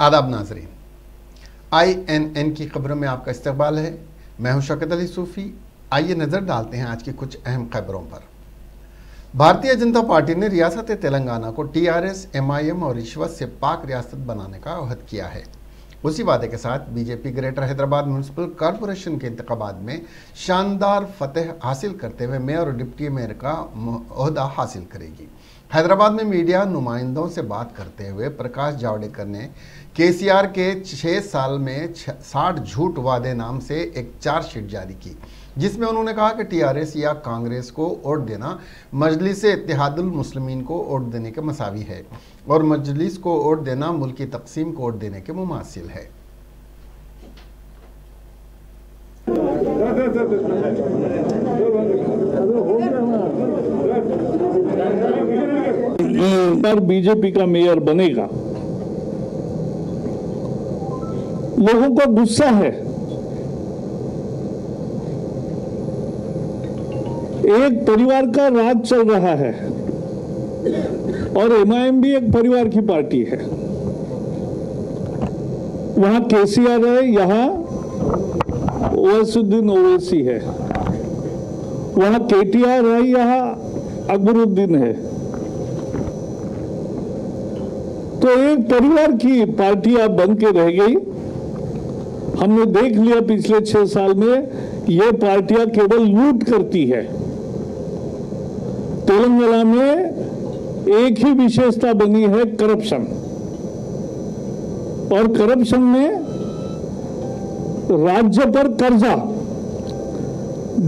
आदाब नाज़रीन, INN की खबरों में आपका इस्तकबाल है। मैं हूं शौकत अली सूफ़ी। आइए नज़र डालते हैं आज की कुछ अहम खबरों पर। भारतीय जनता पार्टी ने रियासत तेलंगाना को TRS, MIM और रिश्वत से पाक रियासत बनाने का अहद किया है। उसी वादे के साथ BJP greater Hyderabad municipal corporation के इंतखाबात में शानदार फतेह हासिल करते हुए मेयर और डिप्टी मेयर का ओहदा हासिल करेगी। हैदराबाद में मीडिया नुमाइंदों से बात करते हुए प्रकाश जावड़ेकर ने KCR के 6 साल में 60 झूठ वादे नाम से एक चार्जशीट जारी की, जिसमें उन्होंने कहा कि TRS या कांग्रेस को वोट देना मजलिस इत्तेहादुल मुस्लिमीन को वोट देने के मसावी है और मजलिस को वोट देना मुल्की तकसीम को वोट देने के मुमासिल है। बीजेपी का मेयर बनेगा, लोगों को गुस्सा है। एक परिवार का राज चल रहा है और MIM भी एक परिवार की पार्टी है। वहां KCR है, यहां ओवैसीउद्दीन ओवैसी है, वहां KTR है, यहां अकबरुद्दीन है। तो एक परिवार की पार्टी अब बन के रह गई। हमने देख लिया पिछले 6 साल में ये पार्टियां केवल लूट करती है। तेलंगाना में एक ही विशेषता बनी है, करप्शन। और करप्शन में राज्य पर कर्जा,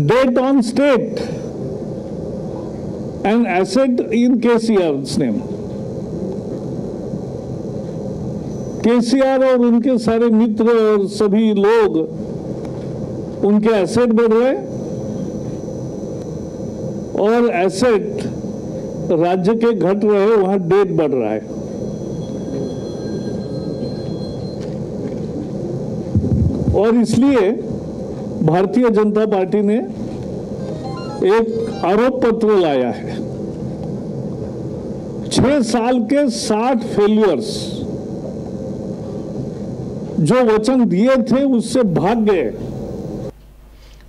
debt on state and asset in KCR's नेम। KCR और उनके सारे मित्र और सभी लोग, उनके एसेट बढ़ रहे और एसेट राज्य के घट रहे, वहां डेट बढ़ रहा है। और इसलिए भारतीय जनता पार्टी ने एक आरोप पत्र लाया है। 6 साल के 60 फेल्यूर्स, जो वचन दिए थे उससे भाग गए।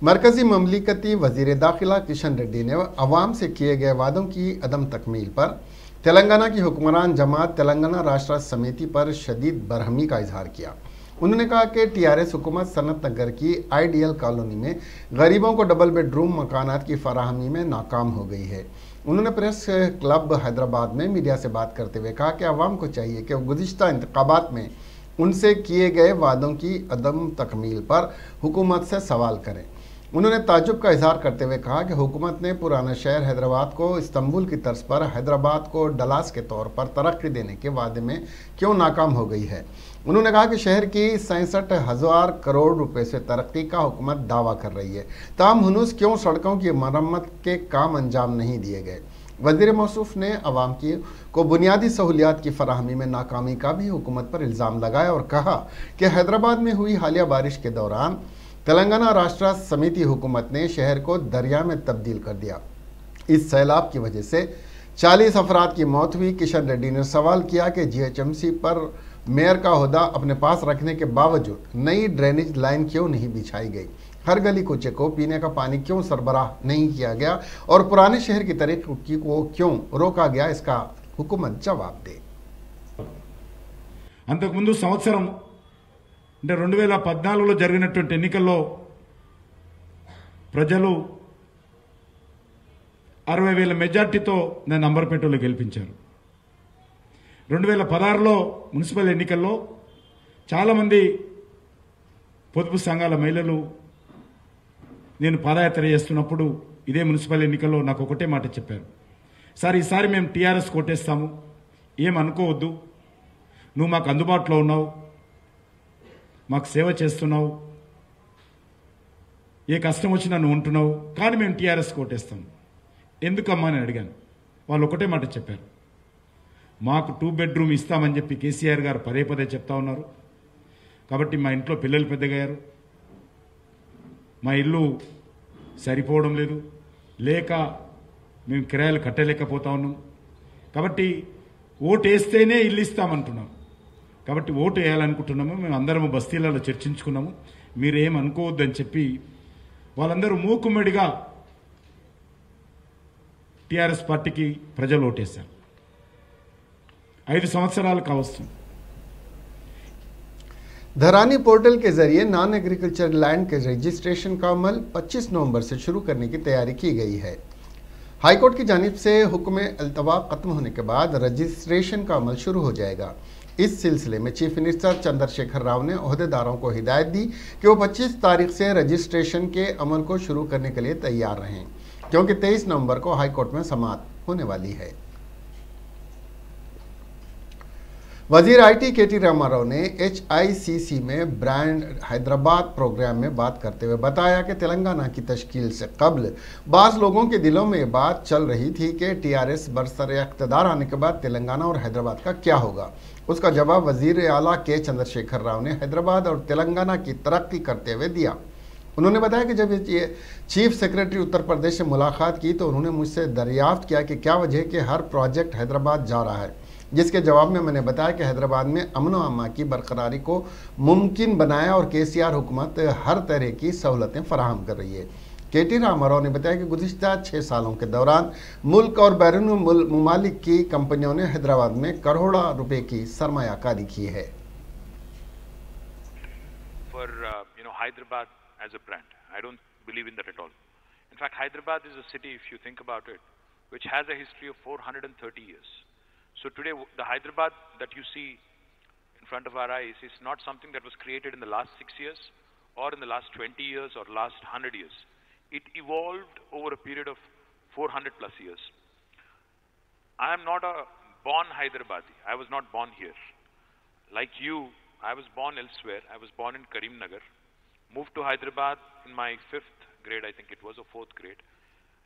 मरकजी ममलिकती वजीर दाखिला किशन रेड्डी ने अवाम से किए गए वादों की अदम तकमील पर तेलंगाना की हुक्मरान जमात तेलंगाना राष्ट्र समिति पर शदीद बरहमी का इजहार किया। उन्होंने कहा कि TRS हुकूमत सनत नगर की आइडियल कॉलोनी में गरीबों को डबल बेडरूम मकानात की फराहमी में नाकाम हो गई है। उन्होंने प्रेस क्लब हैदराबाद में मीडिया से बात करते हुए कहा कि अवाम को चाहिए कि गुज़िश्ता इंतखाबात में उनसे किए गए वादों की अदम तकमील पर हुकूमत से सवाल करें। उन्होंने ताज्जुब का इजहार करते हुए कहा कि हुकूमत ने पुराना शहर हैदराबाद को इस्तांबुल की तर्ज पर हैदराबाद को डलास के तौर पर तरक्की देने के वादे में क्यों नाकाम हो गई है। उन्होंने कहा कि शहर की 67,000 करोड़ रुपए से तरक्की का हुकूमत दावा कर रही है, ताहम हुनूस क्यों सड़कों की मरम्मत के काम अंजाम नहीं दिए गए। वज़ीर मौसूफ ने अवाम को बुनियादी सहूलियात की फराहमी में नाकामी का भी हुकूमत पर इल्ज़ाम लगाया और कहा कि हैदराबाद में हुई हालिया बारिश के दौरान तेलंगाना राष्ट्र समिति हुकूमत ने शहर को दरिया में तब्दील कर दिया। इस सैलाब की वजह से 40 अफराद की मौत हुई। किशन रेड्डी ने सवाल किया कि GHMC पर मेयर का ओहदा अपने पास रखने के बावजूद नई ड्रेनेज लाइन क्यों नहीं बिछाई गई, हर गली कूचे को पीने का पानी क्यों सरबराह नहीं किया गया और पुराने शहर की तरक्की को क्यों रोका गया। इसका हुकूमत जवाब दे। అంతకుముందు సంవత్సరం అంటే 2014లో జరిగినటువంటి ఎన్నికల్లో ప్రజలు 60,000 మెజార్టీతో నన్ను అంబర్పేటలో గెలిపించారు. 2016లో మున్సిపల్ ఎన్నికల్లో చాలామంది పొదుపు సంఘాల మహిళలు నేను పాదయాత్ర చేస్తున్నప్పుడు ఇదే మున్సిపల్ ఎన్నికల్లో నాకు ఒకటే మాట చెప్పారు, సార్ ఈసారి మేము TRS కోటేస్తాము, ఏం అనుకోవద్దు, నువ్వు మాకు అందుబాటులో ఉన్నావు, మాకు సేవ చేస్తున్నావు, ఏ కష్టం వచ్చినా నువ్వు ఉంటున్నావు, కానీ మేము TRS కోటేస్తాం, ఎందుకమ్మా అని అడిగాను. వాళ్ళు ఒకటే మాట చెప్పారు, మాకు 2 బెడ్రూమ్ ఇస్తామని చెప్పి KCR గారు పదే పదే చెప్తా ఉన్నారు. కాబట్టి మా ఇంట్లో పిల్లలు పెద్దగయ్యారు, మా ఇల్లు సరిపోవడం లేదు, లేక మేము కిరాయిలు కట్టలేకపోతా ఉన్నాం. కాబట్టి ఓటేస్తేనే ఇల్లు ఇస్తామంటున్నాం, కాబట్టి ఓటు వేయాలనుకుంటున్నాము. మేము అందరము బస్తీలలో చర్చించుకున్నాము. మీరేం అనుకోవద్దని చెప్పి వాళ్ళందరూ మూకుమ్మడిగా టీఆర్ఎస్ పార్టీకి ప్రజలు ఓటేశారు. 5 సంవత్సరాలు కావస్తుంది. धरानी पोर्टल के जरिए नॉन एग्रीकल्चर लैंड के रजिस्ट्रेशन का अमल 25 नवंबर से शुरू करने की तैयारी की गई है। हाईकोर्ट की जानिब से हुक्म अल्तवा खत्म होने के बाद रजिस्ट्रेशन का अमल शुरू हो जाएगा। इस सिलसिले में चीफ मिनिस्टर चंद्रशेखर राव ने ओहदेदारों को हिदायत दी कि वो 25 तारीख से रजिस्ट्रेशन के अमल को शुरू करने के लिए तैयार रहें, क्योंकि 23 नवंबर को हाईकोर्ट में समाअत होने वाली है। वजीर आईटी केटी रामाराव ने HICC में ब्रांड हैदराबाद प्रोग्राम में बात करते हुए बताया कि तेलंगाना की तश्कील से कबल बाज़ लोगों के दिलों में बात चल रही थी कि TRS बरसर इक़्तिदार आने के बाद तेलंगाना और हैदराबाद का क्या होगा। उसका जवाब वजीर आला के चंद्रशेखर राव ने हैदराबाद और तेलंगाना की तरक्की करते हुए दिया। उन्होंने बताया कि जब ये चीफ सेक्रेटरी उत्तर प्रदेश से मुलाकात की तो उन्होंने मुझसे दरियाफ्त किया कि क्या वजह है कि हर प्रोजेक्ट हैदराबाद जा रहा है, जिसके जवाब में मैंने बताया कि हैदराबाद में अमन व अमा की बरकरारी को मुमकिन बनाया और KCR हुकूमत हर तरह की सहूलतें फराहम कर रही है। केटी रामाराव ने बताया कि गुज़िश्ता 6 सालों के दौरान मुल्क और बैरून मुमालिक की कंपनियों ने हैदराबाद में करोड़ों रुपए की सरमायाकारी की है। Hyderabad as a brand, I don't believe in that at all. In fact, Hyderabad is a city, if you think about it, which has a history of 430 years. So today, the Hyderabad that you see in front of our eyes is not something that was created in the last 6 years or in the last 20 years or last 100 years. It evolved over a period of 400 plus years. I am not a born Hyderabadi. I was not born here. Like you, I was born elsewhere. I was born in Karimnagar. Moved to Hyderabad in my 5th grade, I think it was, or 4th grade.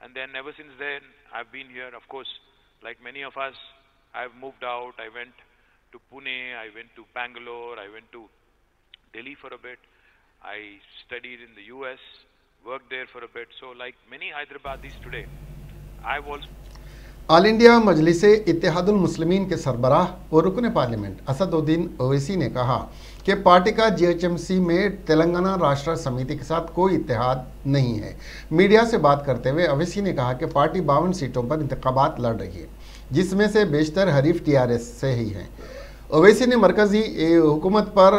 And then ever since then, I've been here. Of course, like many of us, I've moved out. I went to Pune, I went to Bangalore, I went to Delhi for a bit. I studied in the US, worked there for a bit. So like many Hyderabadis today, I've also... all India Majlise Ittehadul Muslimeen के सरबराह व रुकन parliament Asaduddin Owaisi ने कहा कि party का GHMC में तेलंगाना राष्ट्र समिति के साथ कोई इत्तेहाद नहीं है। मीडिया से बात करते हुए ओवैसी ने कहा कि पार्टी 52 सीटों पर इंतखाबात लड़ रही है, जिसमें से बेशतर हरीफ TRS से ही हैं। ओवैसी ने मरकज़ी हुकूमत पर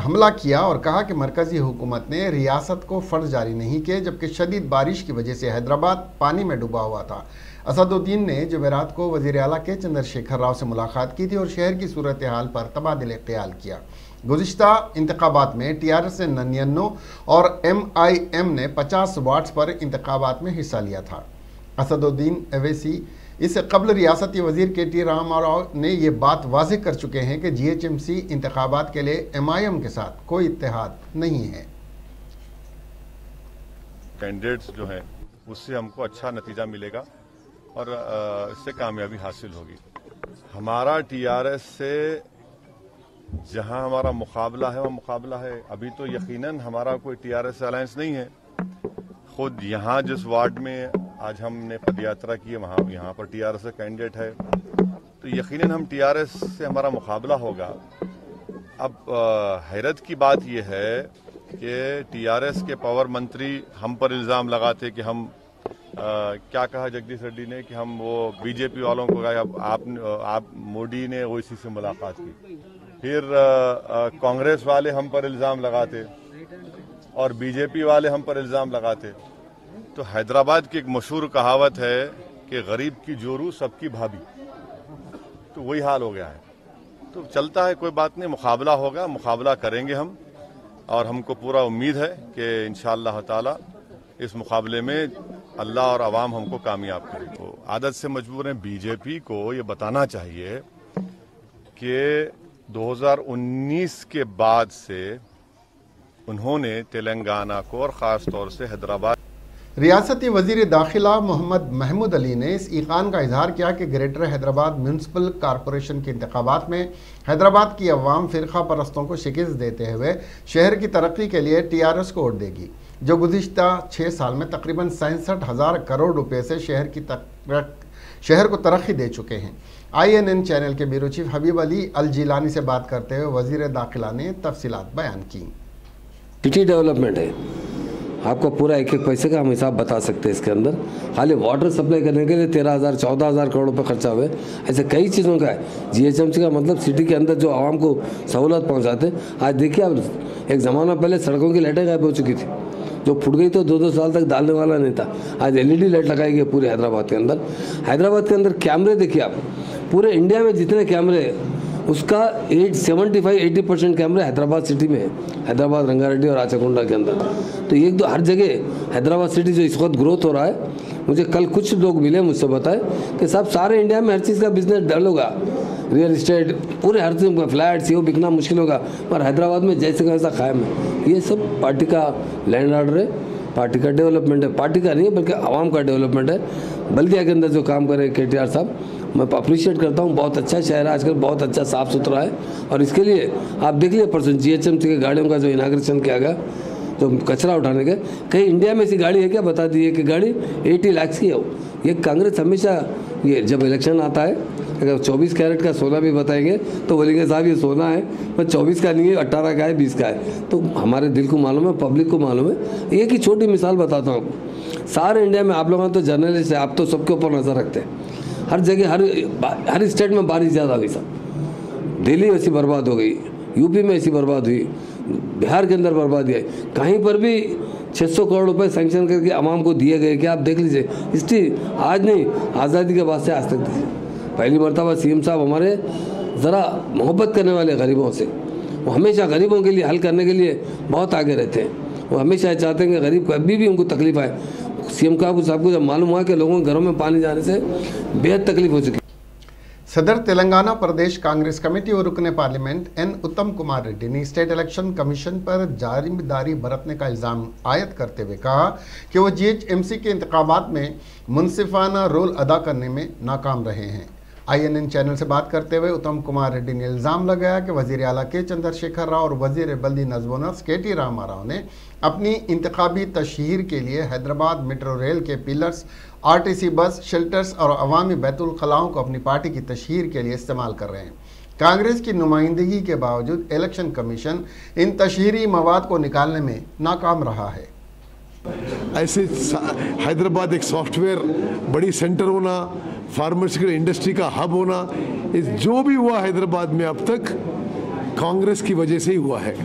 हमला किया और कहा कि मरकज़ी हुकूमत ने रियासत को फ़र्ज जारी नहीं किए, जबकि शदीद बारिश की वजह से हैदराबाद पानी में डूबा हुआ था। असदुद्दीन ने जुमेरात को वज़ीर आला के चंद्रशेखर राव से मुलाकात की थी और शहर की सूरत हाल पर तबादले ख्याल किया। गुज़िश्ता इंतखाबात में TRS से 99 और MIM ने 50 वार्ड्स पर इंतखाबात में हिस्सा लिया था। असदुद्दीन ओवैसी इससे कबल रियासती वज़ीर केटी रामाराव ने ये बात वाज़ेह कर चुके हैं कि GHMC इंतखाबात के लिए MIM के साथ कोई इत्तेहाद नहीं है। कैंडिडेट्स जो हैं उससे हमको अच्छा नतीजा मिलेगा और इससे कामयाबी हासिल होगी। हमारा TRS से जहां हमारा मुकाबला है वो मुकाबला है। अभी तो यकीनन हमारा कोई TRS अलायंस नहीं है। खुद यहाँ जिस वार्ड में आज हमने पदयात्रा की है वहाँ यहाँ पर TRS का कैंडिडेट है, तो यकीनन हम TRS से हमारा मुकाबला होगा। अब हैरत की बात यह है कि TRS के पावर मंत्री हम पर इल्ज़ाम लगाते कि हम क्या कहा जगदीश रेड्डी ने कि हम वो BJP वालों को कहा आप मोदी ने ओवैसी से मुलाकात की। फिर कांग्रेस वाले हम पर इल्ज़ाम लगाते और BJP वाले हम पर इल्ज़ाम लगाते। तो हैदराबाद की एक मशहूर कहावत है कि गरीब की जोरू सबकी भाभी, तो वही हाल हो गया है। तो चलता है, कोई बात नहीं, मुकाबला होगा, मुकाबला करेंगे हम और हमको पूरा उम्मीद है कि इंशाअल्लाह ताला इस मुकाबले में अल्लाह और आवाम हमको कामयाब करेगी। तो आदत से मजबूर है। BJP को ये बताना चाहिए कि 2019 के बाद से उन्होंने तेलंगाना को और ख़ास तौर से हैदराबाद। रियासती वज़ीर दाखिला मोहम्मद महमूद अली ने इस ईकान का इजहार किया कि ग्रेटर हैदराबाद म्यूनसिपल कॉरपोरेशन के इंतखाबात में हैदराबाद की अवाम फ़िरका परस्तों को शिकस्त देते हुए शहर की तरक्की के लिए TRS को वोट देगी, जो गुज़िश्ता 6 साल में तकरीबन 67,000 करोड़ रुपए से शहर को तरक्की दे चुके हैं। INN चैनल के ब्यूरो चीफ हबीब अली अल जिलानी से बात करते हुए वजीर दाखिला ने तफसीलात बयान की। सिटी डेवलपमेंट है, आपको पूरा एक एक पैसे का हम हिसाब बता सकते हैं। इसके अंदर खाली वाटर सप्लाई करने के लिए 13,000 14,000 करोड़ रुपए खर्चा हुए। ऐसे कई चीज़ों का है। GHMC का मतलब सिटी के अंदर जो आवाम को सहूलत पहुंचाते। आज देखिए, अब एक ज़माना पहले सड़कों की लाइटें गायब हो चुकी थी, जो फुट गई तो 2-2 साल तक डालने वाला नहीं था। आज LED लाइट लगाई गई पूरे हैदराबाद के अंदर। हैदराबाद के अंदर कैमरे देखिए आप, पूरे इंडिया में जितने कैमरे उसका 75-80% कैमरे हैदराबाद सिटी में है, हैदराबाद, रंगारेड्डी और आचाकुंडा के अंदर। तो एक दो हर जगह हैदराबाद सिटी जो इस वक्त ग्रोथ हो रहा है, मुझे कल कुछ लोग मिले, मुझसे बताए कि साहब सारे इंडिया में हर चीज़ का बिजनेस डल होगा, रियल इस्टेट पूरे हर चीज़ का फ्लैट वो बिकना मुश्किल होगा, पर हैदराबाद में जैसे का ऐसा कायम है। ये सब पार्टी का लैंड ऑर्डर है, पार्टी का डेवलपमेंट है, पार्टी का नहीं है बल्कि आवाम का डेवलपमेंट है। बल्दिया के अंदर जो काम करे KTR साहब, मैं अप्रिशिएट करता हूँ। बहुत अच्छा शहर है आजकल, बहुत अच्छा साफ़ सुथरा है। और इसके लिए आप देख लीजिए परसों GHMC के गाड़ियों का जो इनाग्रेशन किया गया, जो कचरा उठाने के, कहीं इंडिया में ऐसी गाड़ी है क्या? बता दीजिए कि गाड़ी 80 लाख की हो। ये कांग्रेस हमेशा, ये जब इलेक्शन आता है, अगर 24 कैरेट का सोना भी बताएंगे तो बोलेंगे साहब ये सोना है, पर 24 का नहीं है, 18 का है, 20 का है। तो हमारे दिल को मालूम है, पब्लिक को मालूम है। एक ही छोटी मिसाल बताता हूँ, सारे इंडिया में आप लोगों तो जर्नलिस्ट है, आप तो सबके ऊपर नज़र रखते हैं। हर जगह हर स्टेट में बारिश ज़्यादा हुई साहब, दिल्ली ऐसी बर्बाद हो गई, UP में ऐसी बर्बाद हुई, बिहार के अंदर बर्बादी आई, कहीं पर भी 600 करोड़ रुपए सैंक्शन करके आवाम को दिए गए। कि आप देख लीजिए, हिस्ट्री आज नहीं, आज़ादी के बाद से आज तक पहली मरतबा CM साहब हमारे ज़रा मोहब्बत करने वाले गरीबों से, वो हमेशा गरीबों के लिए हल करने के लिए बहुत आगे रहते हैं। वो हमेशा चाहते हैं कि गरीब कभी भी उनको तकलीफ आए। CM साहब को जब मालूम हुआ कि लोगों के घरों में पानी जाने से बेहद तकलीफ हो चुकी। सदर तेलंगाना प्रदेश कांग्रेस कमेटी और रुकने पार्लियामेंट N उत्तम कुमार रेड्डी ने स्टेट इलेक्शन कमीशन पर जानिबदारी बरतने का इल्ज़ाम आयद करते हुए कहा कि वो GHMC के इंतखाबात में मुनसिफाना रोल अदा करने में नाकाम रहे हैं। INN चैनल से बात करते हुए उत्तम कुमार रेड्डी ने इल्ज़ाम लगाया कि वज़ीर आला के चंद्रशेखर राव और वज़ीर बल्दी नज़्म व नस्क KT रामाराव ने अपनी इंतखाबी तशहीर के लिए हैदराबाद मेट्रो रेल के पिलर्स, RTC बस, शेल्टर्स और अवामी बैतुल खलाओं को अपनी पार्टी की तशहीर के लिए इस्तेमाल कर रहे हैं। कांग्रेस की नुमाइंदगी के बावजूद इलेक्शन कमीशन इन तशहीरी मवाद को निकालने में नाकाम रहा है। ऐसे हैदराबाद एक सॉफ्टवेयर बड़ी सेंटर होना, फार्मास्यूटिकल इंडस्ट्री का हब होना, जो भी हुआ हैदराबाद में अब तक कांग्रेस की वजह से ही हुआ है।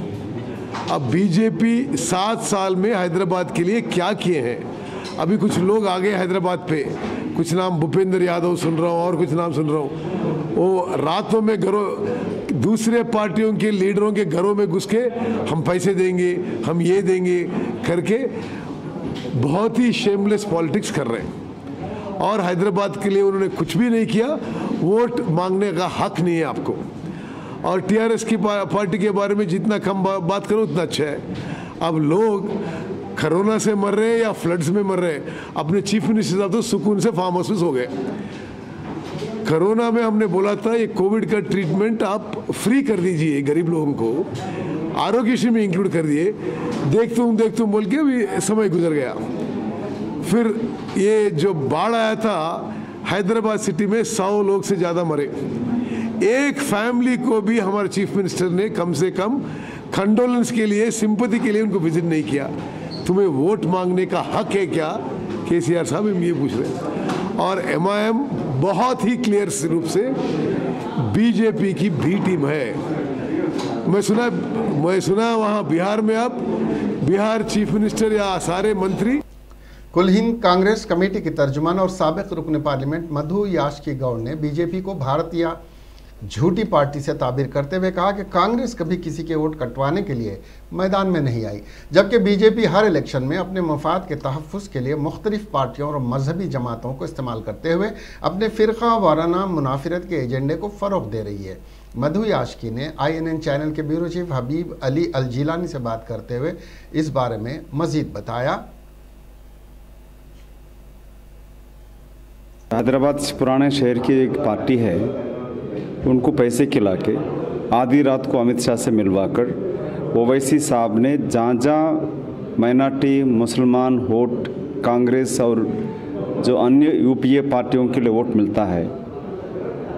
अब BJP 7 साल में हैदराबाद के लिए क्या किए हैं? अभी कुछ लोग आ गए हैदराबाद पे, कुछ नाम भूपेंद्र यादव सुन रहा हूँ और कुछ नाम सुन रहा हूँ। वो रातों में घरों दूसरे पार्टियों के लीडरों के घरों में घुस के हम पैसे देंगे, हम ये देंगे करके बहुत ही शेमलेस पॉलिटिक्स कर रहे हैं। और हैदराबाद के लिए उन्होंने कुछ भी नहीं किया। वोट मांगने का हक नहीं है आपको। और TRS की पार्टी के बारे में जितना कम बात करो उतना अच्छा है। अब लोग कोरोना से मर रहे हैं या फ्लड्स में मर रहे हैं, अपने चीफ मिनिस्टर साहब तो सुकून से फार्म हाउस में हो गए। कोरोना में हमने बोला था ये कोविड का ट्रीटमेंट आप फ्री कर दीजिए गरीब लोगों को, आरोग्यश्री में इंक्लूड कर दिए। देखते बोल के भी समय गुजर गया। फिर ये जो बाढ़ आया था हैदराबाद सिटी में 100 लोग से ज़्यादा मरे। एक फैमिली को भी हमारे चीफ मिनिस्टर ने कम से कम कंडोलेंस के लिए, सिंपैथी के लिए उनको विजिट नहीं किया। तुम्हें वोट मांगने का हक है क्या? KCR साहब हम ये पूछ रहे हैं। और MIM बहुत ही क्लियर रूप से BJP की B टीम है। मैं सुना वहाँ बिहार में अब बिहार चीफ मिनिस्टर या सारे मंत्री। कुल हिंद कांग्रेस कमेटी के तर्जुमान और साबिक रुकन पार्लियामेंट मधु याशकी गौड़ ने BJP को भारतीय झूठी पार्टी से ताबीर करते हुए कहा कि कांग्रेस कभी किसी के वोट कटवाने के लिए मैदान में नहीं आई, जबकि BJP हर इलेक्शन में अपने मफाद के तहफ़्फ़ुज़ के लिए मुख्तलिफ पार्टियों और मजहबी जमातों को इस्तेमाल करते हुए अपने फ़िरक़ा वाराना मुनाफिरत के एजेंडे को फ़रोग़ दे रही है। मधु याशकी ने INN चैनल के ब्यूरो चीफ हबीब अली अल जिलानी से बात करते हुए इस बारे में मज़ीद बताया। हैदराबाद पुराने शहर की एक पार्टी है, उनको पैसे खिला के आधी रात को अमित शाह से मिलवाकर ओवैसी साहब ने जहाँ माइनॉरिटी मुसलमान वोट कांग्रेस और जो अन्य UPA पार्टियों के लिए वोट मिलता है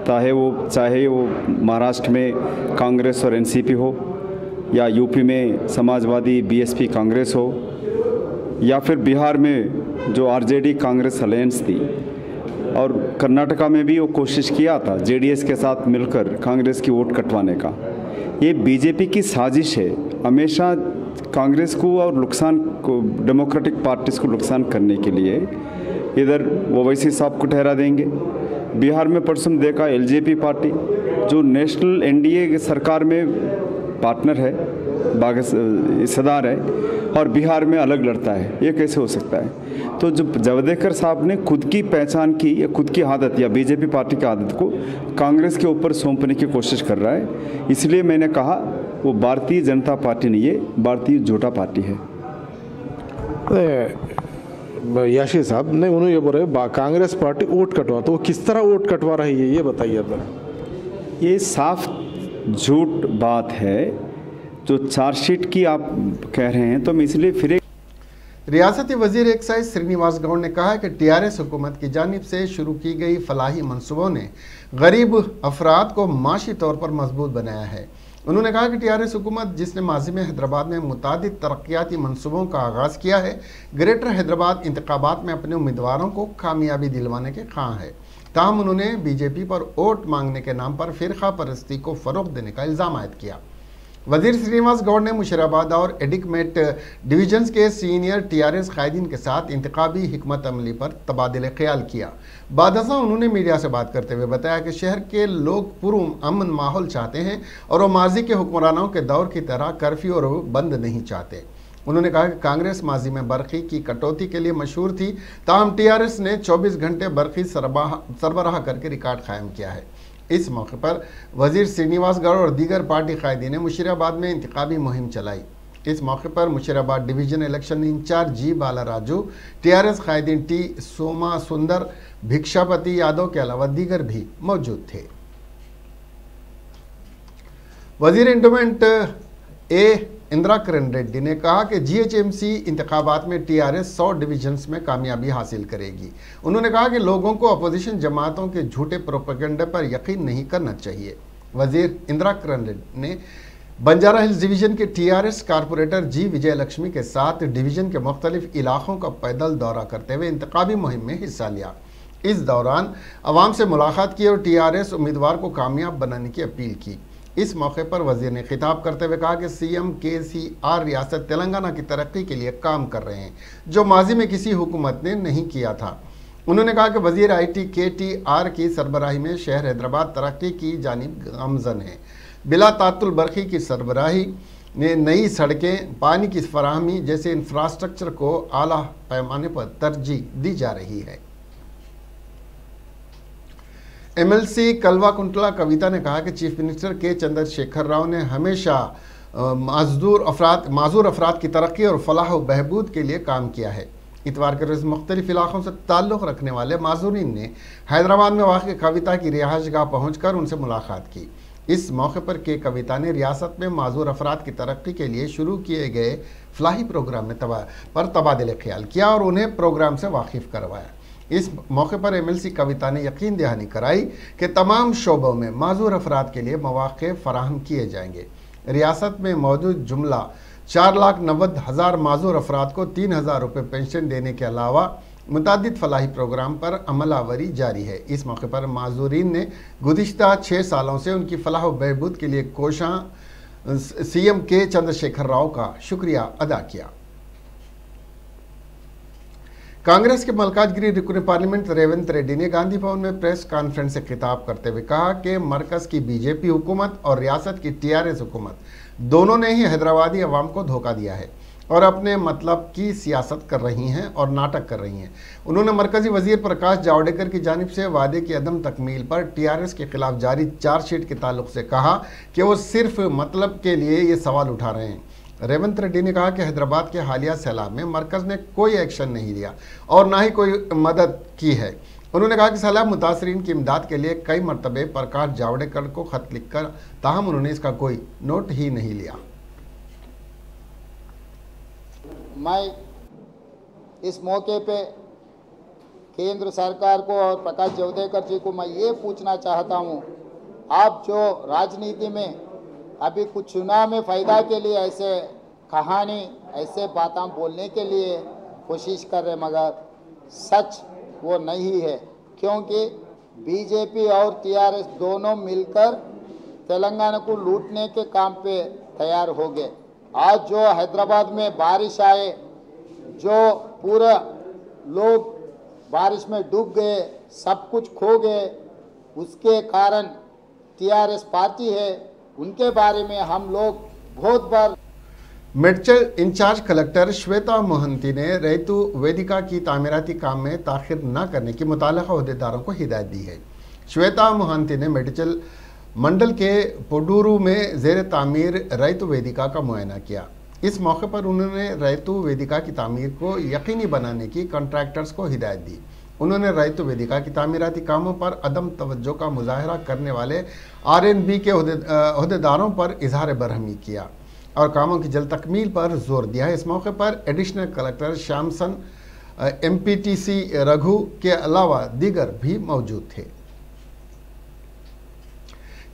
चाहे वो महाराष्ट्र में कांग्रेस और एनसीपी हो, या यूपी में समाजवादी बीएसपी कांग्रेस हो, या फिर बिहार में जो आरजेडी कांग्रेस अलायंस थी, और कर्नाटका में भी वो कोशिश किया था जेडीएस के साथ मिलकर कांग्रेस की वोट कटवाने का। ये बीजेपी की साजिश है हमेशा कांग्रेस को और नुकसान को, डेमोक्रेटिक पार्टीज को नुकसान करने के लिए। इधर ओवैसी साहब को ठहरा देंगे। बिहार में परसों देखा एलजेपी पार्टी जो नेशनल एनडीए सरकार में पार्टनर है, हिस्सेदार है, और बिहार में अलग लड़ता है, ये कैसे हो सकता है? तो जो जावड़ेकर साहब ने खुद की पहचान की या खुद की आदत या बीजेपी पार्टी की आदत को कांग्रेस के ऊपर सौंपने की कोशिश कर रहा है। इसलिए मैंने कहा वो भारतीय जनता पार्टी नहीं है, भारतीय झूठा पार्टी है। याशी साहब नहीं, उन्होंने ये बोल रहे कांग्रेस पार्टी वोट कटवा, तो वो किस तरह वोट कटवा रही है ये बताइए जरा। ये साफ झूठ बात है जो चार्जशीट की आप कह रहे हैं, तो मैं इसलिए फिर रियासती वजीर एक्साइज श्रीनिवास गौड़ ने कहा है कि टीआरएस हुकूमत की जानिब से शुरू की गई फलाही मंसूबों ने गरीब अफराद को माशी तौर पर मजबूत बनाया है। उन्होंने कहा कि टीआरएस हुकूमत जिसने माजी में हैदराबाद में मुतादिद तरक्याती मंसूबों का आगाज़ किया है, ग्रेटर हैदराबाद इंतखाबात में अपने उम्मीदवारों को कामयाबी दिलवाने के ख्वाह है। ताहम उन्होंने बीजेपी पर वोट मांगने के नाम पर फिरका परस्ती को फ़रोग़ देने का इल्ज़ाम आयद किया। वजीर श्रीनिवास गौड़ ने मुशीराबाद और एडिकमेट डिवीजन्स के सीनियर टीआरएस कायदीन के साथ इंतखाबी हिकमत अमली पर तबादले ख्याल किया। बादशाह उन्होंने मीडिया से बात करते हुए बताया कि शहर के लोग पुरअमन माहौल चाहते हैं और वो माजी के हुक्मरानों के दौर की तरह कर्फ्यू और बंद नहीं चाहते। उन्होंने कहा कि कांग्रेस माजी में बरक़ी की कटौती के लिए मशहूर थी, ताहम टीआरएस ने 24 घंटे बरक़ी सरबराह करके रिकॉर्ड कायम किया है। इस मौके पर वजीर श्रीनिवास गौड़ और दीगर पार्टी कायदीन ने मुशीराबाद में इंतखाबी मुहिम चलाई। इस मौके पर मुशीराबाद डिवीजन इलेक्शन इंचार्ज जी बाला राजू, टीआरएस कायदीन टी सोमा सुंदर, भिक्षापति यादव के अलावा दीगर भी मौजूद थे। वजीर इंडोमेंट ए इंदिरा किरण रेड्डी ने कहा कि जीएचएमसी इंतखाबात में टीआरएस 100 डिवीजन्स में कामयाबी हासिल करेगी। उन्होंने कहा कि लोगों को अपोजिशन जमातों के झूठे प्रोपेगेंडे पर यकीन नहीं करना चाहिए। वजीर इंदिरा किरण रेड्डी ने बंजारा हिल्स डिवीजन के टीआरएस कारपोरेटर जी विजय लक्ष्मी के साथ डिवीजन के मुख्तलिफ इलाकों का पैदल दौरा करते हुए इंतखाबी मुहिम में हिस्सा लिया। इस दौरान अवाम से मुलाकात की और टीआरएस उम्मीदवार को कामयाब बनाने की अपील की। इस मौके पर वजीर ने खिताब करते हुए कहा कि सीएम केसीआर रियासत तेलंगाना की तरक्की के लिए काम कर रहे हैं, जो माजी में किसी हुकूमत ने नहीं किया था। उन्होंने कहा कि वजीर आईटी केटीआर की सरबराही में शहर हैदराबाद तरक्की की जानिब गामजन है। बिला तातुल बरक़ी की सरबराही ने नई सड़कें, पानी की फराहमी जैसे इंफ्रास्ट्रक्चर को आला पैमाने पर तरजीह दी जा रही है। एमएलसी कलवा कुंटला कविता ने कहा कि चीफ मिनिस्टर के चंद्रशेखर राव ने हमेशा माजूर अफराद की तरक्की और फलाह व बहबूद के लिए काम किया है। इतवार के रोज़ मुख्तलिफ इलाकों से ताल्लुक़ रखने वाले माजूरीन ने हैदराबाद में वाक़ कविता की रिहाइशगाह पहुँचकर उनसे मुलाकात की। इस मौके पर के कविता ने रियासत में माजूर अफराद की तरक्की के लिए शुरू किए गए फलाही प्रोग्राम में तबादले ख्याल किया और उन्हें प्रोग्राम से वाकिफ़ करवाया। इस मौके पर एमएलसी कविता ने यकीन दहानी कराई कि तमाम शोबों में माजूर अफराद के लिए मौक़े फराहम किए जाएंगे। रियासत में मौजूद जुमला 4,90,000 माजूर अफराद को 3,000 रुपये पेंशन देने के अलावा मुतादिद फलाही प्रोग्राम पर अमलावरी जारी है। इस मौके पर माजूरीन ने गुज़िश्ता 6 सालों से उनकी फलाह व बहबूद के लिए कोशां सीएम के चंद्रशेखर राव का शुक्रिया अदा किया। कांग्रेस के मल्काजगिरी रुकन पार्लियामेंट रेवंत रेड्डी ने गांधी भवन में प्रेस कॉन्फ्रेंस से खिताब करते हुए कहा कि मरकज़ की बीजेपी हुकूमत और रियासत की टीआरएस हुकूमत दोनों ने ही हैदराबादी अवाम को धोखा दिया है और अपने मतलब की सियासत कर रही हैं और नाटक कर रही हैं। उन्होंने मरकज़ी वजीर प्रकाश जावड़ेकर की जानिब से वादे की अदम तकमील पर टीआरएस के खिलाफ जारी चार्जशीट के ताल्लुक से कहा कि वो सिर्फ मतलब के लिए ये सवाल उठा रहे हैं। रेवंत रेड्डी ने कहा कि हैदराबाद के हालिया सैलाब में मरकज़ ने कोई एक्शन नहीं लिया और ना ही कोई मदद की है। उन्होंने कहा कि सैलाब मुतासरीन की इमदाद के लिए कई मरतबे प्रकाश जावड़ेकर को ख़त लिखकर, ताहम उन्होंने इसका कोई नोट ही नहीं लिया। मैं इस मौके पे केंद्र सरकार को और प्रकाश जावड़ेकर जी को मैं ये पूछना चाहता हूँ, आप जो राजनीति में अभी कुछ चुनाव में फायदा के लिए ऐसे कहानी ऐसे बातें बोलने के लिए कोशिश कर रहे, मगर सच वो नहीं है, क्योंकि बीजेपी और टीआरएस दोनों मिलकर तेलंगाना को लूटने के काम पे तैयार हो गए। आज जो हैदराबाद में बारिश आए, जो पूरा लोग बारिश में डूब गए, सब कुछ खो गए, उसके कारण टीआरएस पार्टी है, उनके बारे में हम लोग बहुत बार। मेडचल इंचार्ज कलेक्टर श्वेता मोहंती ने रैतु वेदिका की तामीराती काम में ताखिर न करने की मुताल्लिका अहदेदारों को हिदायत दी है। श्वेता मोहंती ने मेडचल मंडल के पोडूरू में जेर तामीर रैतु वेदिका का मुआयना किया। इस मौके पर उन्होंने रैतु वेदिका की तामीर को यकीनी बनाने की कॉन्ट्रैक्टर्स को हिदायत दी। उन्होंने रैतु वेदिका की तामीराती कामों पर अदम तवज्जो का मुजाहरा करने वाले आरएनबी के अहदेदारों पर इजहार बरहमी किया और कामों की जल्द तकमील पर जोर दिया। इस मौके पर एडिशनल कलेक्टर श्यामसन, एमपीटीसी रघु के अलावा दीगर भी मौजूद थे।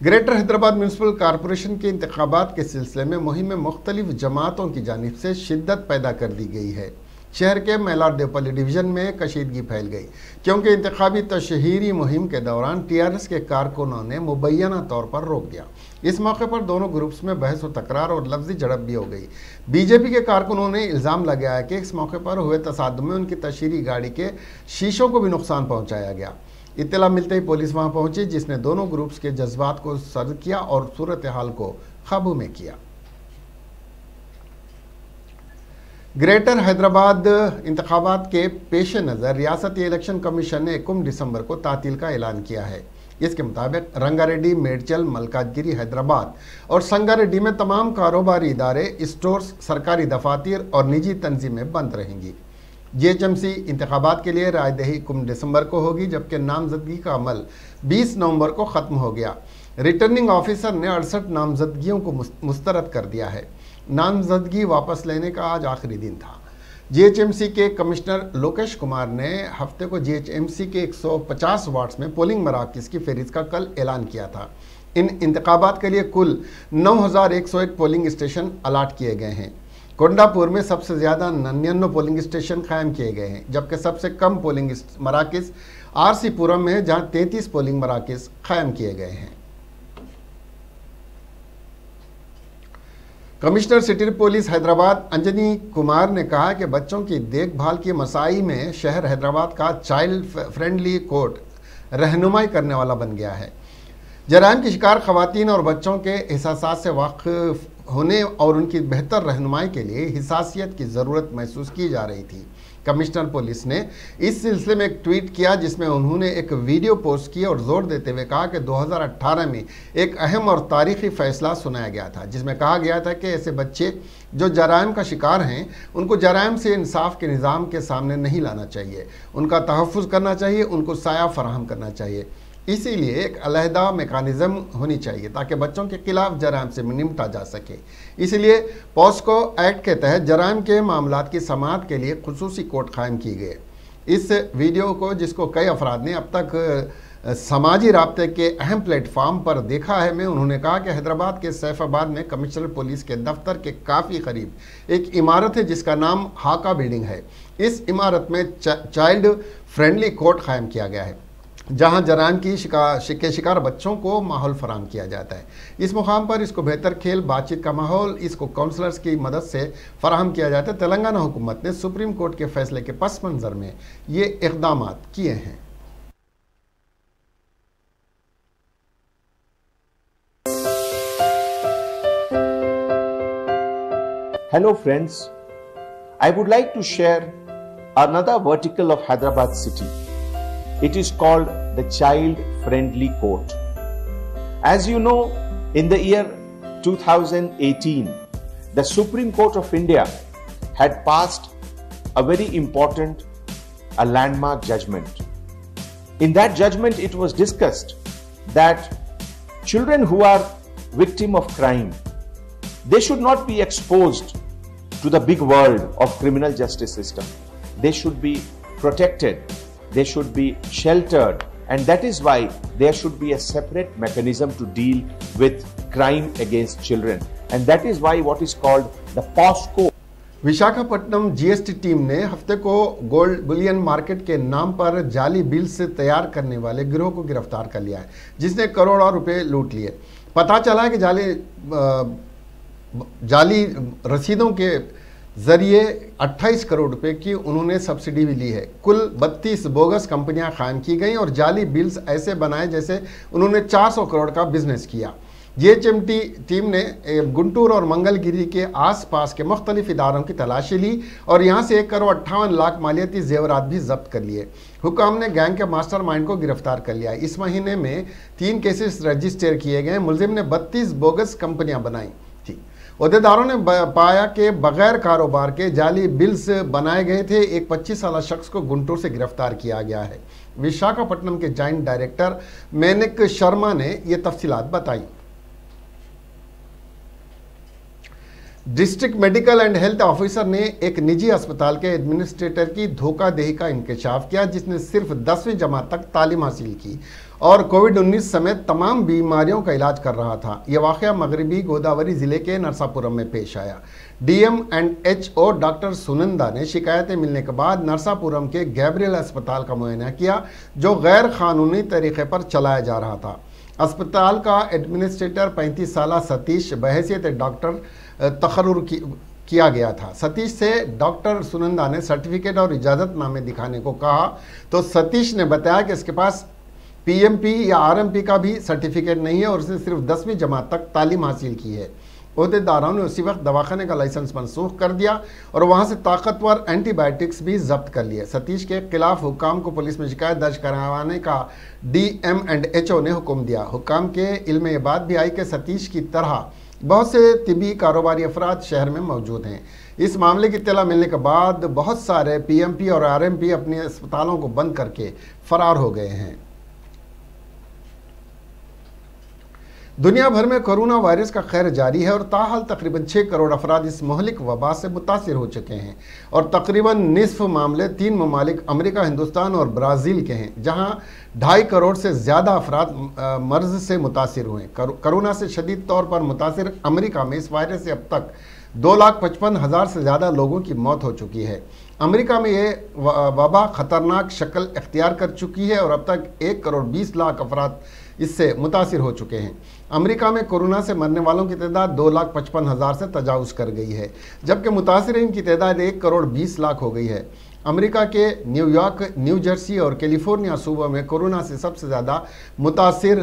ग्रेटर हैदराबाद म्यूनसिपल कॉरपोरेशन के इंतखाबात के सिलसिले में मुहिम में मुख्तलिफ जमातों की जानिब से शिद्दत पैदा कर दी गई है। शहर के मैलार देवपल्ली डिवीज़न में कशीदगी फैल गई, क्योंकि इंतखाबी तशहीरी मुहिम के दौरान टीआरएस के कारकुनों ने मुबैना तौर पर रोक दिया। इस मौके पर दोनों ग्रुप्स में बहस व तकरार और लफ्जी झड़प भी हो गई। बीजेपी के कारकुनों ने इल्ज़ाम लगाया कि इस मौके पर हुए तसादुम में उनकी तशहीरी गाड़ी के शीशों को भी नुकसान पहुँचाया गया। इत्तला मिलते ही पुलिस वहां पहुंची, जिसने दोनों ग्रुप्स के जज्बात को सर्द किया और सूरत हाल को काबू में किया। ग्रेटर हैदराबाद इंतखाबात के पेश नज़र रियासती इलेक्शन कमीशन ने 1 दिसंबर को तातील का ऐलान किया है। इसके मुताबिक रंगारेड्डी, मेडचल, मलकाजगिरी, हैदराबाद और संगारेड्डी में तमाम कारोबारी इदारे, स्टोर्स, सरकारी दफातर और निजी तंजीमें बंद रहेंगी। जीएचएमसी इंतखाबात के लिए रायदही 1 दिसंबर को होगी, जबकि नामजदगी का अमल 20 नवंबर को ख़त्म हो गया। रिटर्निंग ऑफिसर ने 68 नामजदगियों को मुस्तरद कर दिया है। नामजदगी वापस लेने का आज आखिरी दिन था। जीएचएमसी के कमिश्नर लोकेश कुमार ने हफ्ते को जीएचएमसी के 150 वार्ड्स में पोलिंग मराकज़ की फहरिस्त का कल ऐलान किया था। इन इंतखाबात के लिए कुल 9101 पोलिंग स्टेशन अलाट किए गए हैं। कोंडापुर में सबसे ज़्यादा 99 पोलिंग स्टेशन कायम किए गए हैं, जबकि सबसे कम पोलिंग मराकज़ आरसी पुरम में है, जहां 33 पोलिंग मराकज़ कायम किए गए हैं। Commissioner city police Hyderabad Anjani Kumar ने कहा कि बच्चों की देखभाल की मसाई में शहर हैदराबाद का चाइल्ड फ्रेंडली कोर्ट रहनुमाई करने वाला बन गया है। जराइम की शिकार खवातीन और बच्चों के एहसासात से वाकिफ होने और उनकी बेहतर रहनुमाई के लिए हिसासियत की ज़रूरत महसूस की जा रही थी। कमिश्नर पुलिस ने इस सिलसिले में एक ट्वीट किया, जिसमें उन्होंने एक वीडियो पोस्ट की और जोर देते हुए कहा कि 2018 में एक अहम और तारीखी फैसला सुनाया गया था, जिसमें कहा गया था कि ऐसे बच्चे जो जराइम का शिकार हैं उनको जराइम से इंसाफ के निज़ाम के सामने नहीं लाना चाहिए, उनका तहफ़्फ़ुज़ करना चाहिए, उनको साया फराहम करना चाहिए। इसीलिए एक अलहदा मेकानिज़म होनी चाहिए ताकि बच्चों के खिलाफ जराइम से निपटा जा सके। इसलिए पॉस्को एक्ट के तहत जराइम के मामलात की समाअत के लिए खुसूसी कोर्ट कायम की गई। इस वीडियो को, जिसको कई अफराद ने अब तक समाजी राब्ते के अहम प्लेटफार्म पर देखा है, में उन्होंने कहा कि हैदराबाद के सैफाबाद में कमिश्नर पुलिस के दफ्तर के काफ़ी करीब एक इमारत है जिसका नाम हाका बिल्डिंग है। इस इमारत में चाइल्ड फ्रेंडली कोर्ट कायम किया गया है, जहां जराइम की शिकार बच्चों को माहौल फराहम किया जाता है। इस मुकाम पर इसको बेहतर खेल, बातचीत का माहौल, इसको काउंसलर्स की मदद से फराहम किया जाता है। तेलंगाना हुकूमत ने सुप्रीम कोर्ट के फैसले के पस मंज़र में ये इक़दाम किए हैं। Hello friends, I would like to share another vertical of Hyderabad city. It is called the Child Friendly Court. As you know, in the year 2018, the Supreme Court of India had passed a very important, a landmark judgment. In that judgment, it was discussed that children who are victim of crime, they should not be exposed to the big world of criminal justice system. They should be protected. they should be sheltered, and that is why there should be a separate mechanism to deal with crime against children, and that is why what is called the POSCO. Visakhapatnam GST team ने हफ्ते को gold Boolean market के नाम पर जाली bills तैयार करने वाले गिरोह को गिरफ्तार कर लिया है, जिसने करोड़ों रुपए लूट लिए। पता चला है कि जाली रसीदों के जरिए 28 करोड़ रुपए की उन्होंने सब्सिडी भी ली है। कुल 32 बोगस कंपनियां कायम की गई और जाली बिल्स ऐसे बनाए जैसे उन्होंने 400 करोड़ का बिजनेस किया। जीएचएमटी टीम ने गुंटूर और मंगलगिरी के आसपास के मुख्तलिफ इदारों की तलाशी ली और यहाँ से 1 करोड़ 58 लाख मालियाती जेवरात भी जब्त कर लिए। हुकाम ने गैंग के मास्टरमाइंड को गिरफ्तार कर लिया। इस महीने में 3 केसेस रजिस्टर किए गए। मुलजिम ने 32 बोगस कंपनियां बनाई थी। अहदेदारों ने पाया कि बगैर कारोबार के जाली बिल्स बनाए गए थे। एक 25 साल शख्स को गुंटूर से गिरफ्तार किया गया है। विशाखापट्टनम के जॉइंट डायरेक्टर मैनिक शर्मा ने ये तफसीलात बताई। District medical and health officer ने एक निजी अस्पताल के एडमिनिस्ट्रेटर की धोखाधड़ी का इंकशाफ किया, जिसने सिर्फ 10वीं जमात तक तालीम हासिल की और कोविड-19 समेत तमाम बीमारियों का इलाज कर रहा था। यह वाक़या मगरबी गोदावरी जिले के नरसापुरम में पेश आया। DM and HO doctor Sunanda ने शिकायतें मिलने के बाद नरसापुरम के गैब्रियल अस्पताल का मुआयना किया, जो गैर कानूनी तरीके पर चलाया जा रहा था। अस्पताल का एडमिनिस्ट्रेटर 35 साल सतीश बहैसियत डॉक्टर तकर्रुर किया गया था। सतीश से डॉक्टर सुनंदा ने सर्टिफिकेट और इजाज़तनामे दिखाने को कहा तो सतीश ने बताया कि इसके पास पीएमपी या आरएमपी का भी सर्टिफिकेट नहीं है और उसने सिर्फ 10वीं जमात तक तालीम हासिल की है। अहदेदारों ने उसी वक्त दवाखाने का लाइसेंस मनसूख कर दिया और वहां से ताकतवर एंटीबायोटिक्स भी जब्त कर लिए। सतीश के खिलाफ हुकाम को पुलिस में शिकायत दर्ज करवाने का डीएम एंड एचओ ने हुक्म दिया। हुकाम के इल्म ये बात भी आई कि सतीश की तरह बहुत से तिबी कारोबारी अफराद शहर में मौजूद हैं। इस मामले की इत्तला मिलने के बाद बहुत सारे पीएमपी और आरएमपी अपने अस्पतालों को बंद करके फरार हो गए हैं। दुनिया भर में कोरोना वायरस का खैर जारी है और ताहाल तकरीबन 6 करोड़ अफराद इस मोहलिक वबा से मुतासिर हो चुके हैं और तकरीबन निसफ मामले 3 ममालिक अमेरिका, हिंदुस्तान और ब्राज़ील के हैं, जहां 2.5 करोड़ से ज़्यादा अफराद मर्ज से मुतासिर हुए। कोरोना से शदीद तौर पर मुतासिर अमेरिका में इस वायरस से अब तक 2,55,000 से ज़्यादा लोगों की मौत हो चुकी है। अमेरिका में ये वबा ख़तरनाक शक्ल इख्तियार कर चुकी है और अब तक 1 करोड़ 20 लाख अफराद इससे मुतासिर हो चुके हैं। अमेरिका में कोरोना से मरने वालों की तादाद 2,55,000 से तजावुज़ कर गई है, जबकि मुतासिरीन की तादाद 1 करोड़ 20 लाख हो गई है। अमेरिका के न्यूयॉर्क, न्यू जर्सी और कैलिफोर्निया सूबों में कोरोना से सबसे ज़्यादा मुतासिर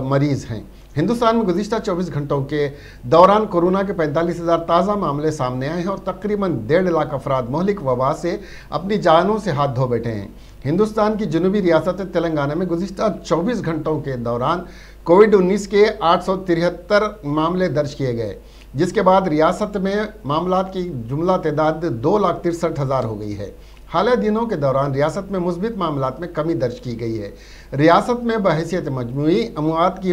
मरीज़ हैं। हिंदुस्तान में गुज़िश्ता 24 घंटों के दौरान कोरोना के 45,000 ताज़ा मामले सामने आए हैं और तकरीबन 1.5 लाख अफराद मोहलिक वबा से अपनी जानों से हाथ धो बैठे हैं। हिंदुस्तान की जनूबी रियासत तेलंगाना में गुज़िश्ता 24 घंटों के दौरान कोविड-19 के 873 मामले दर्ज किए गए, जिसके बाद रियासत में मामलात की जुमला तादाद 2,63,000 हो गई है। हालिया दिनों के दौरान रियासत में मुस्बित मामलात में कमी दर्ज की गई है। रियासत में बहैसियत मजमूई अमवात की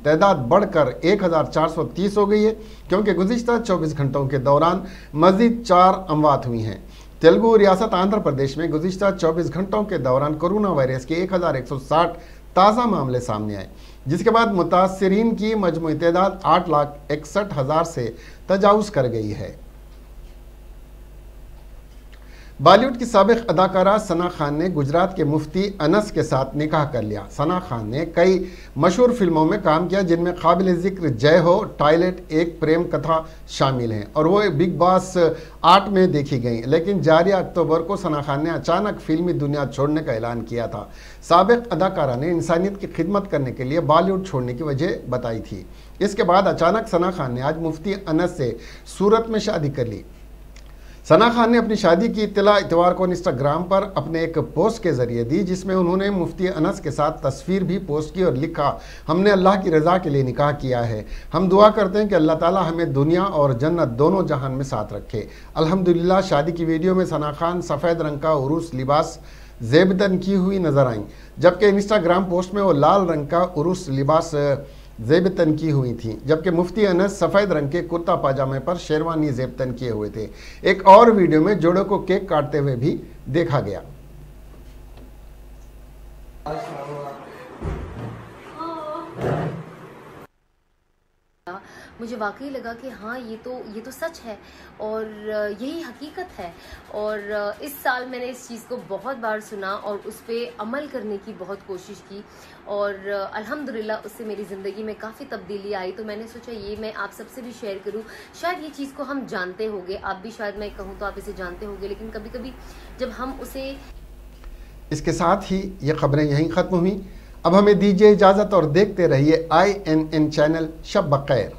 तादाद बढ़कर 1,430 हो गई है, क्योंकि गुज़िश्ता 24 घंटों के दौरान मज़ीद 4 अमवात हुई हैं। तेलुगु रियासत आंध्र प्रदेश में गुज़िश्ता 24 घंटों के दौरान कोरोना वायरस के 1,160 ताज़ा मामले सामने आए, जिसके बाद मुतासिरीन की मजमूई तादाद 8,61,000 से तजावुज़ कर गई है। बॉलीवुड की साबिक अदाकारा सना खान ने गुजरात के मुफ्ती अनस के साथ निकाह कर लिया। सना खान ने कई मशहूर फिल्मों में काम किया, जिनमें काबिल जिक्र जय हो, टॉयलेट, एक प्रेम कथा शामिल हैं और वो बिग बॉस 8 में देखी गई। लेकिन जारी अक्टूबर को सना खान ने अचानक फिल्मी दुनिया छोड़ने का ऐलान किया था। साबिक अदाकारा ने इंसानियत की खिदमत करने के लिए बॉलीवुड छोड़ने की वजह बताई थी। इसके बाद अचानक सना खान ने आज मुफ्ती अनस से सूरत में शादी कर ली। सना खान ने अपनी शादी की इत्तला इतवार को इंस्टाग्राम पर अपने एक पोस्ट के जरिए दी, जिसमें उन्होंने मुफ्ती अनस के साथ तस्वीर भी पोस्ट की और लिखा, हमने अल्लाह की रज़ा के लिए निकाह किया है। हम दुआ करते हैं कि अल्लाह ताला हमें दुनिया और जन्नत दोनों जहान में साथ रखे। अल्हम्दुलिल्लाह। शादी की वीडियो में सना खान सफ़ेद रंग का उरूस लिबास ज़ेबतन की हुई नजर आई, जबकि इंस्टाग्राम पोस्ट में वो लाल रंग का उरूस लिबास ज़ेबतन की हुई थी, जबकि मुफ्ती अनस सफ़ेद रंग के कुर्ता पाजामे पर शेरवानी ज़ेबतन किए हुए थे। एक और वीडियो में जोड़ों को केक काटते हुए भी देखा गया। मुझे वाकई लगा कि हाँ ये तो सच है और यही हकीकत है। और इस साल मैंने इस चीज़ को बहुत बार सुना और उस पर अमल करने की बहुत कोशिश की और अल्हम्दुलिल्लाह उससे मेरी ज़िंदगी में काफ़ी तब्दीली आई। तो मैंने सोचा ये मैं आप सबसे भी शेयर करूं। शायद ये चीज़ को हम जानते होंगे, आप भी शायद मैं कहूँ तो आप इसे जानते होंगे, लेकिन कभी कभी जब हम उसे। इसके साथ ही ये खबरें यहीं ख़त्म हुई। अब हमें दीजिए इजाज़त और देखते रहिए INN चैनल। शब बखैर।